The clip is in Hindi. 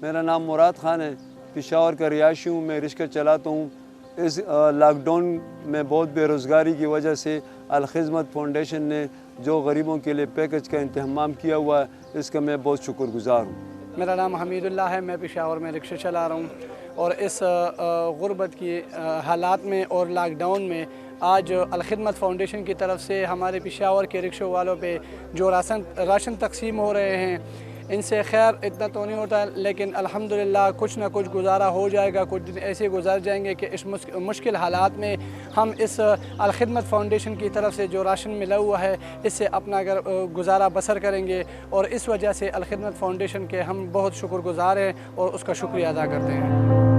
मेरा नाम मुराद ख़ान है, पेशावर का रिहायशी हूँ। मैं रिक्शा चलाता हूँ। इस लॉकडाउन में बहुत बेरोज़गारी की वजह से अल खिदमत फाउंडेशन ने जो गरीबों के लिए पैकेज का इंतज़ाम किया हुआ है, इसका मैं बहुत शुक्रगुज़ार हूँ। मेरा नाम हमीदुल्लाह है, मैं पेशावर में रिक्शा चला रहा हूँ और इस गुर्बत की हालात में और लॉकडाउन में आज अल खिदमत फाउंडेशन की तरफ से हमारे पेशावर के रिक्शों वालों पे जो राशन तकसीम हो रहे हैं, इनसे खैर इतना तो नहीं होता, लेकिन अल्हम्दुलिल्लाह कुछ ना कुछ गुजारा हो जाएगा। कुछ दिन ऐसे गुजार जाएंगे कि इस मुश्किल हालात में हम इस अल खिदमत फाउंडेशन की तरफ से जो राशन मिला हुआ है, इससे अपना गुजारा बसर करेंगे। और इस वजह से अल खिदमत फाउंडेशन के हम बहुत शुक्रगुज़ार हैं और उसका शुक्रिया अदा करते हैं।